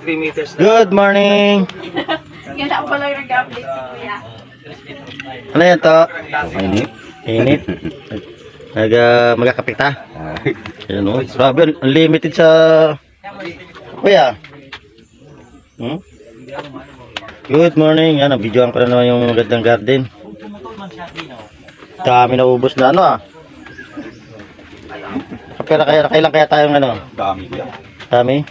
3 meters na. Good morning! Kaya ako lang nag-update si Kuya. Ano yan to? Mainit. Init. Magkakapit ha? Ayan o. Grabe, unlimited sa... Kuya. Good morning. Yan, videoan ko na naman yung magandang garden. Dami na ubos na ano ah. Pero kailan kaya tayong ano? Dami ko yan. Dami?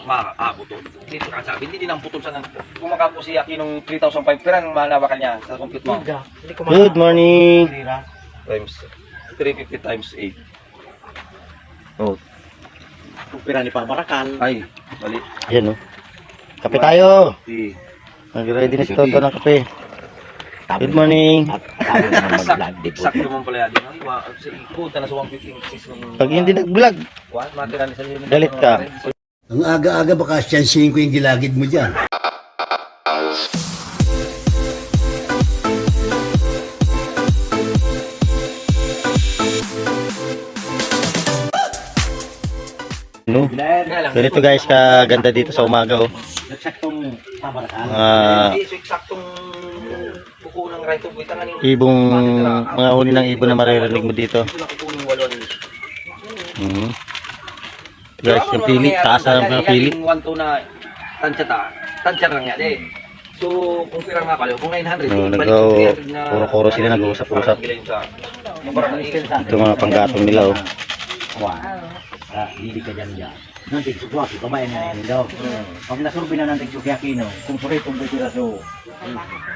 Maabot to. Dito ka sabi, hindi din ang putol sa nang kumakapo si Aki nung 3,500 pero ang malawakan niya sa compute mo. Good morning. Times 350 times 8. Oh. Kupira ni Pamarakal. Ay, balik. Ayan o. Kape tayo. Si Nag-ready na si Toto ng kape. Good morning. At tayo naman mag-vlog, di po. sakto naman pala yan. Ay, sa ikot na sa 156 ng Pag hindi nag-vlog, matira ni sa libo. galit ka. Ang aga-aga baka siyansihin ko yung gilagid mo dyan. No? Ganito guys, kaganda dito sa umaga oh. Nagsaktong Pamarakal. Hindi, so eksaktong buko ng right of way. Ibong, mga huni ng ibon na maririnig mo dito. Ito lang kukunin walon. Guys, yung pili, taas na ng pili. Yung 1 to na tansya lang yan eh. So, kung pirang nga pala, kung 900, Kuro-kuro sila nag-uusap-usap. Ito mga panggatong nila oh. Hindi ka dyan dyan. Nanti sukwaki, kumain na yan daw. Pag nasurbi na nanti sukwaki, no, kung puri kung pira so,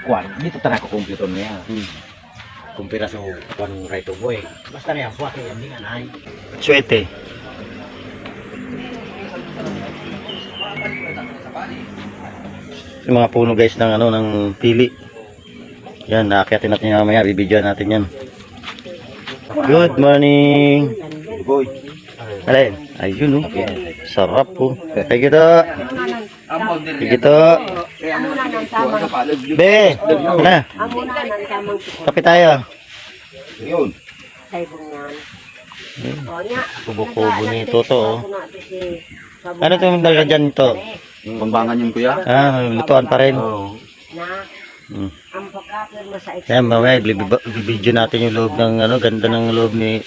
kuwan, dito tara ko computer niya. Kung pira so, kuwan right of way. Basta na yan, sukwaki, hindi nga nahay. Swete. Yung mga puno guys ng ano ng pili. Yan, naakyatin natin yan mamaya, bibidyoan natin yan. Good morning. Boy. Alin? Ayun oh. Sarap po. Kaya gitu. Kaya gitu. Amo na ng tamang. Be, na. Amo na ng tamang sukot. Kape tayo. Yun. Sa ibong yan. O nya. Kubo-kubo ni Toto oh. Ano itong dalaga dyan ito? Pambangan yun kuya. Ah, lutuan pa rin. Na. Ang pagkakir mo sa Ayan, mamaya, bibidyo natin yung loob ng ano, ganda ng loob ni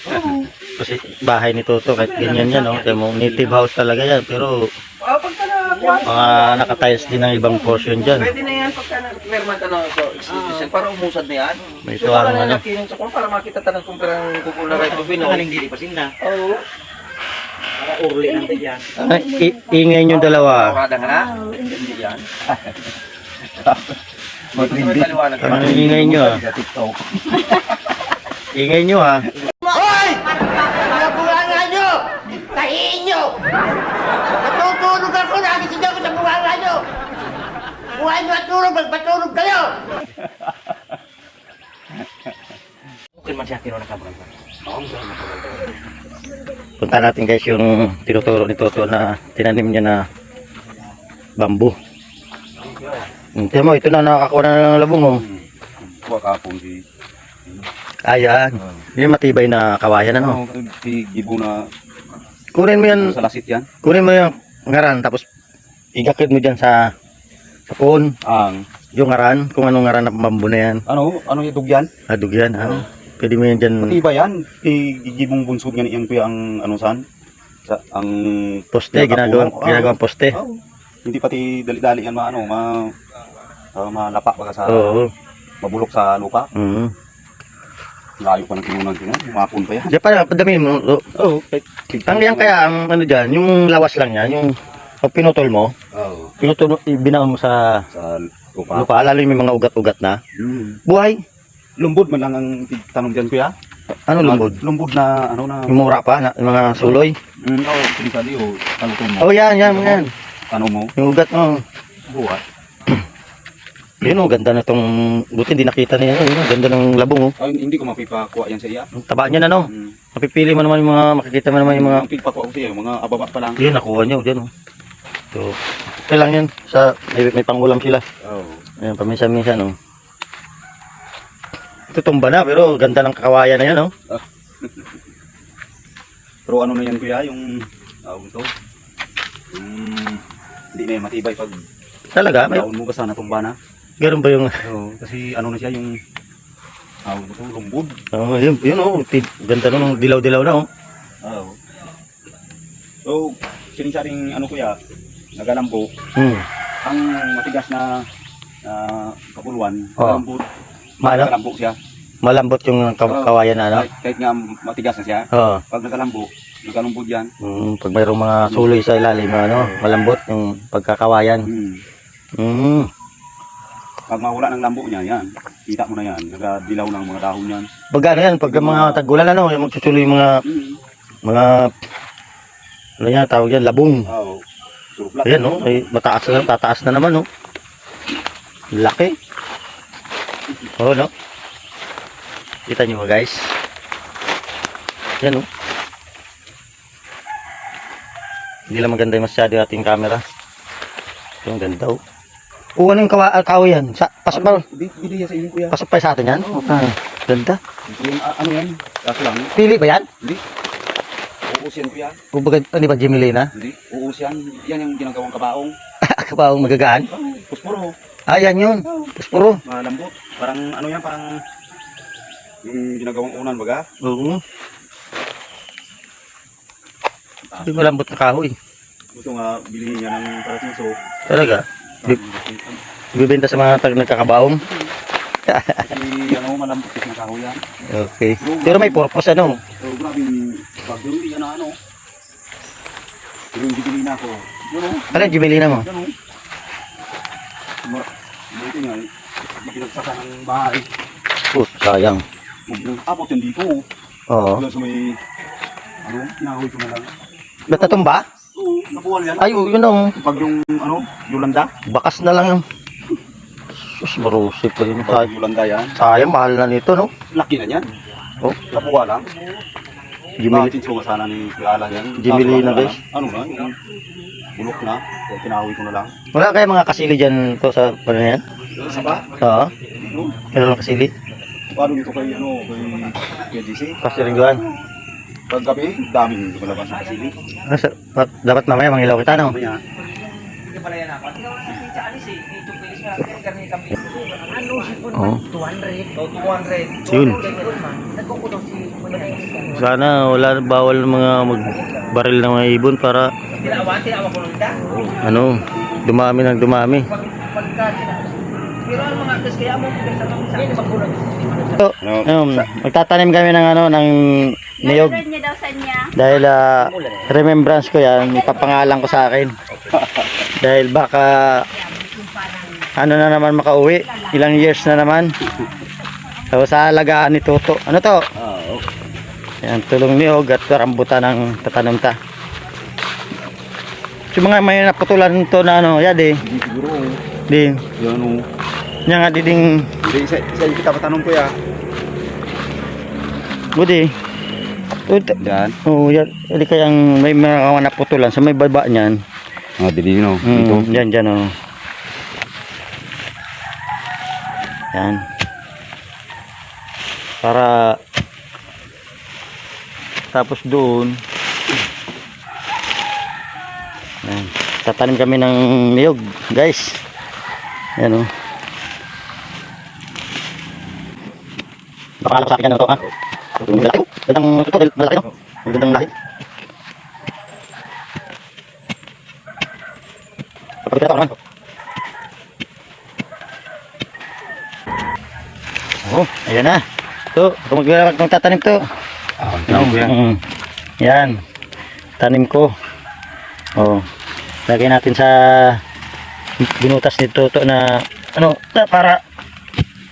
kasi bahay ni Toto, kahit ganyan yan, no? Kaya mo, native house talaga yan, pero mga nakatiles din ng ibang portion dyan. Pwede na yan pagka nag-merman ka na sa institution para umusad na yan. May So, tuwang para ano. nalaki yung sakon para makita tanang kung pirang kukula right of way. No? Hindi pa sila. Oo. Para urli natin yan. Ay, ingay yung dalawa. Kurada nga na. Hindi yan. Matrindi. Ang ingay nyo ah. Sa TikTok. Ingay nyo ah. Bunganga nyo! Tahiin nyo! Natutulog ako, nagising ako sa bunganga nyo! Buhay nyo at tulog, magpatulog kayo! Okay man siya kinuha na kabral. Punta natin guys yung tinuturo ni Toto na tinanim niya na bamboo. Tiyan mo, ito na nakakakuha na ng labong oh. Kuha kapong si... Ayan. Yung matibay na kawayan ano. Si Gibo na Kunin mo yan, sa lasit yan. kunin mo yung ngaran tapos igakid mo dyan sa puon. Ang... Yung ngaran, kung anong ngaran na bamboo na yan. Ano? Ano yung dugyan? Adug yan ha. Pwede mo yan dyan Pati ba yan? Gibong bunsod nga yan kuya ang ano saan? Sa, ang... poste, ginagawang poste. Oh, hindi pati dali-dali yan maano, malapa baka sa... Oo. Mabulok sa lupa. Layo pa ng kinunan ko yan. Umapon pa yan. Diyan pa, padami mo. Oo. Ang yan kaya, ang ano dyan, yung lawas lang yan, yung pag pinutol mo, Oo. pinutol mo, binaon mo sa Sa lupa. lupa, lalo yung may mga ugat-ugat na. Buhay. Lumbod man lang ang tanong dyan kuya. Ano lumbod? Lumbod na ano na... Yung mura pa, na, yung mga suloy. Oo, pinisali o tanong mo. Oh, yan. Tanong mo. Yung ugat mo. Buhat. Yun oh, ganda na tong, buti hindi nakita niya. Yun, ganda ng labong oh. Ay, hindi ko mapipakuha yan sa iya. Ang taba niya na no. Mapipili mo naman yung mga, makikita mo naman yung mga, Mapipakuha ko sa iya, mga ababa pa lang. yun, nakuha niya oh, dyan oh. So, okay lang yan. Sa, may pangulam sila. Oo. Ayan, paminsan-minsan oh. Ito tumba na, pero ganda ng kakawayan na yan oh. Pero ano na yan kuya, yung tawag ito. Hindi na yan matibay pag Talaga? May, daon mo basta natumba na. ganun ba yung... Oo, kasi ano na siya yung tawag ito, lumbod. Oh, yun oh. Ganda nung dilaw-dilaw na oh. Oo. So, sinisaring ano kuya, nagalambo, Hmm. ang matigas na kapuluan, Oo. malambot, Maano? nagalambo siya. Malambot yung kawayan na ano. Kahit nga matigas na siya, Oo. pag nagalambo, nagalumbod yan. Pag mayroong mga suloy sa ilalim, ano, malambot yung pagkakawayan. Mm. Pag mawala ng lambo niya, yan. Kita mo na yan. Nagadilaw ng mga dahon yan. Pag ano yan, pag mga tag-ulan ano, yung magsusuloy yung mga ano yan, tawag yan, labong. Oo. Suruplat. Ayan no, ay mataas na, tataas na naman no. Laki. Oh no. Kita nyo ba guys? Yan no. Hindi lang maganda yung masyado yung ating camera. Ito ang ganda oh. Oo, ano yung kahoy yan? Pasok pa, Hindi yan sa inyo kuya. pasok pa sa atin yan? Ganda. Yung, ano yan? Kaso lang. Pili ba yan? Hindi. Uus yan kuya. Kumbaga, ano ba, Jimmy Lena? Hindi. Uus yan. Yan yung ginagawang kabaong. Kapaong magagaan? Puspuro. Ah, yan yun. Puspuro. Malambot. Parang ano yan, parang yung ginagawang unan baga. Oo. Hindi malambot na kahoy. Gusto nga bilihin niya ng parasiso. Talaga. Bibenta sa mga nagkakabaong. Kasi ano, malambot kasi ng kahoy yan. Okay. Pero may purpose ano. So grabe yung bagyo rin yan na ano. Pero yung bibili na ako. Yun o. Ano yung Jubilina mo? Yan o. Buti nga, pinagsakan ng bahay. Sayang. Abot yan dito. Oo. Wala sa may, ano, nahoy ko na lang. Ba't natumba? Oo, nabuwal yan. Ay, yun ang Pag yung, ano, Yolanda. bakas na lang yung... Sus, marusip pa yun. Pag Yolanda yan. Sayang, mahal na nito, no? Laki na yan. Oh, Nabuwa lang. Jimmy, Bakit yung sana ni Kuala yan? Jimmy na, guys. Ano na, yung bulok na. Kaya kinahoy ko na lang. wala kaya mga kasili dyan to sa ano yan? Isa pa? Oo. Ano? Meron kasili. Paano dito kay, ano, kay GC? Kasiringguan. Pag gabi, daming lumalabas ng kasili. Dapat mamaya mangilaw kita, no? Mamaya, Hindi pala yan ako. Hindi ka wala sa alis eh. Ito pilis nga. Karni kami. Ano si Pun Oo. 200. So, 200. Yun. Nagkukudaw si Pun. Sana wala bawal mga magbaril ng mga ibon para Tinawa ko lang ka. ano, dumami ng dumami. Pagka pero ano mga kas kaya mo sa mga magkulang. So, magtatanim kami ng ano, ng niyog. niya daw sa niya. Dahil remembrance ko yan, ipapangalan ko sa akin. Dahil baka ano na naman makauwi, ilang years na naman. So sa alagaan ni Toto. Ano to? Oo. Yan, tulong niyog at rambutan ng tatanim ta. So mga may naputulan to na ano, yan eh. Hindi siguro. Di, Yan o. yan nga diding, Hindi, isa kita patanong ko ya. budi. Yan. Oh, yan. Hindi kayang may mga naputulan sa may baba niyan. Ah, dili no. Dito. Yan, dyan oh. Yan. Para tapos doon yan. Tatanim kami ng niyog guys. Yan oh. Baka alam sa akin yan ito ha. Gandang ito, malaki no. Gandang lahi. Kapag kita naman. Oh, ayan na. So, kung magtatanim to. Yan. Tanim ko. Oh. Lagay natin sa binutas ni Toto na ano, para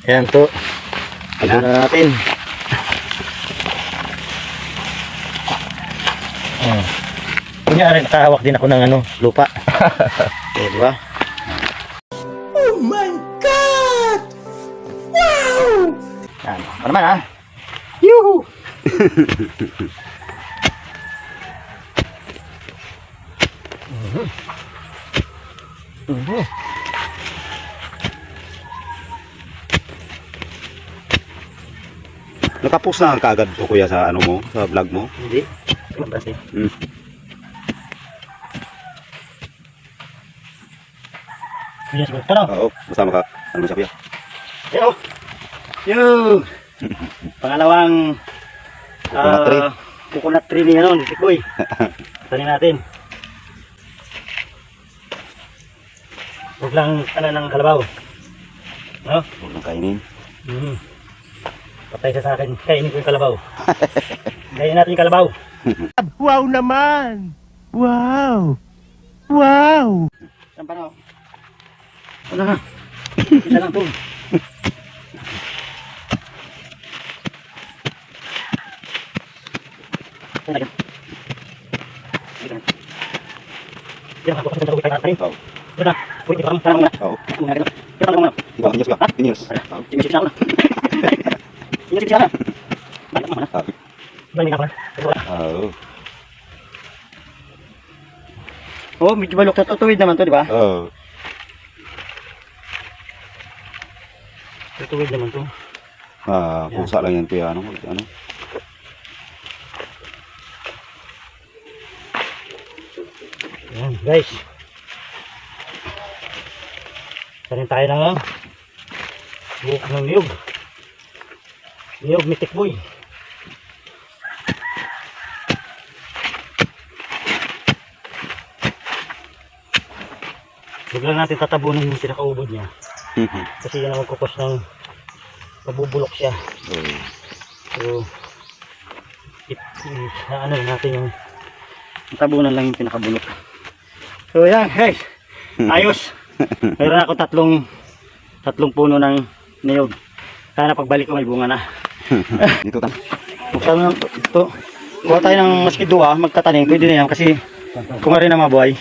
yan to. Lagyan na natin. Oh. Kunyari nakahawak din ako ng ano, lupa. Okay, di ba? Oh my God! Wow! Yan. Ano naman ha? Yuhu! Nakapost na kagad to kuya sa ano mo, sa vlog mo. Hindi. Ano ba siya? Yes, ito na. Oo, basta maka, ano mo siya kuya? Yo! Yo! Pangalawang Coconut tree. coconut tree ni ano, ni Tikboy. Tanin natin. Huwag lang ng kalabaw. No? Huwag nang kainin. Patay siya sa akin. Kainin ko yung kalabaw. Kainin natin yung kalabaw. Wow naman! Wow! Wow! Saan pa na? Ano na? Isa lang to. Yan, ako kasi nagawin tayo natin. Oo. Yan na. Uy, ito lang. Tanong muna. Oo. Yan na. Yan na muna. Ikaw, kinyos ka. Kinyos. Sinisip siya ako na. Sinisip siya na. Balik mo na. Ah, Balik ako na. Oo. Oo, medyo balok na tuwid naman to, di ba? Oo. Tuwid naman to. Ah, pusa lang yan kuya. Ano? Yan, guys. Tanin tayo ng buhok ng niyog. Niyog ni Tikboy. Huwag lang natin tatabunan yung pinakaubod niya. Kasi yan ang magkukos ng mabubulok siya. So, ano natin yung tabunan lang yung pinakabulok. So yan guys, ayos. Meron ako tatlong puno ng niyog. Sana pagbalik ko may bunga na. Dito ta. Buksan mo ito. Kuha tayo ng maski dua, magtatanim. Pwede na yan kasi kung rin na mabuhay.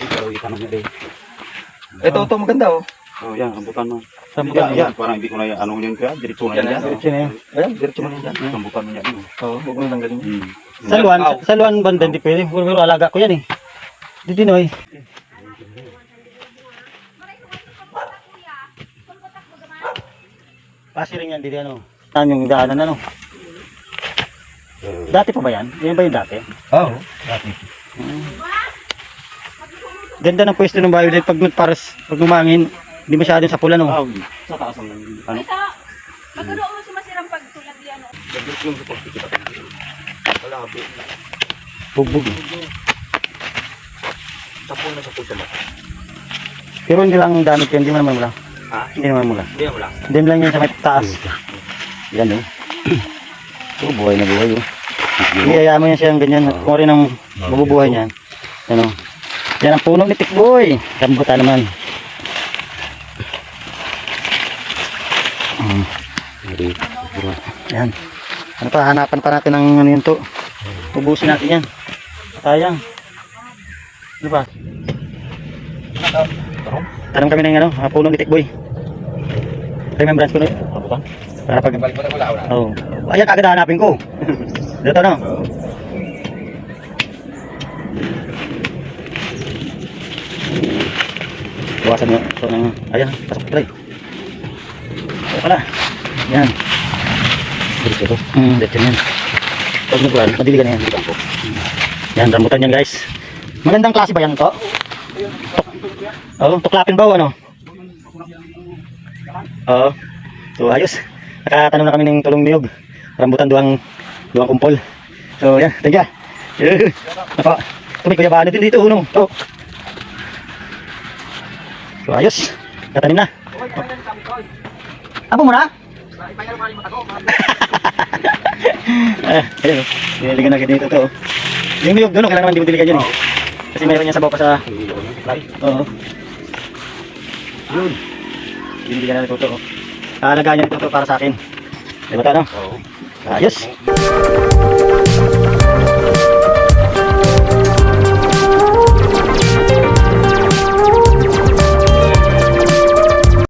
Ito maganda oh. Oh, yan, rambutan mo. Rambutan, Yan, parang hindi ko na ano yun kaya, diretso na yan. Diretso na yan. Ayan, diretso mo na yan. Rambutan mo yan. Oo, huwag mo tanggalin yan. Sa luan banda hindi pwede. Pero alaga ko yan eh. Dito Noy. Pasi rin yan dito ano. Saan yung daanan ano? Dati pa ba yan? Yan ba yung dati? Oo. Ganda ng pwesto ng violet pag pag umangin, hindi masyadong sa pula no. Sa taas ang ano? Magkaroon mo si masirang pagtulad yan. Bugbog. Sapon na sa puso mo. Pero hindi lang damit yan, hindi naman mula. Hindi naman mula. Hindi na wala. Hindi lang yan sa may taas. Yan oh. Oh, buhay na buhay. Iyaya mo yan siyang ganyan. Kung rin ang mabubuhay niyan. Ano? Yan ang puno ni Tikboy. Rambutan naman. Yan. Ano pa, hanapan pa natin ng ano yun to. Ubusin natin yan. Sayang. Ano pa? Tanong kami ng ano, puno ni Tikboy. Remembrance ko na yun. Para pag... Balik mo na wala. Oh. Ayan, kagad hanapin ko. Dito no. Buwasan mo. So, ayan, pasok pala. Ito pala. Yan. Dito ito. Dito yan. Huwag mo kuhan, madiligan na yan. Yan, rambutan yan guys. Magandang klase ba yan ito? Oo, tuklapin ba o ano? Oo. So ayos. Nakatanom na kami ng tulong niyog. Rambutan duwang kumpol. So yan, thank you. Napa, tumay kuya ba din dito uno. So ayos. Tatanim na. Abo mo na? Ayun, diniligan na dito to. Yung niyog doon, kailangan naman diniligan yun eh. Kasi mayroon yan sabaw pa sa light. Oo. Yun. Diniligan na ito to. Alagaan niya ito para sa akin. Diba ito, no? Oo. Ayos.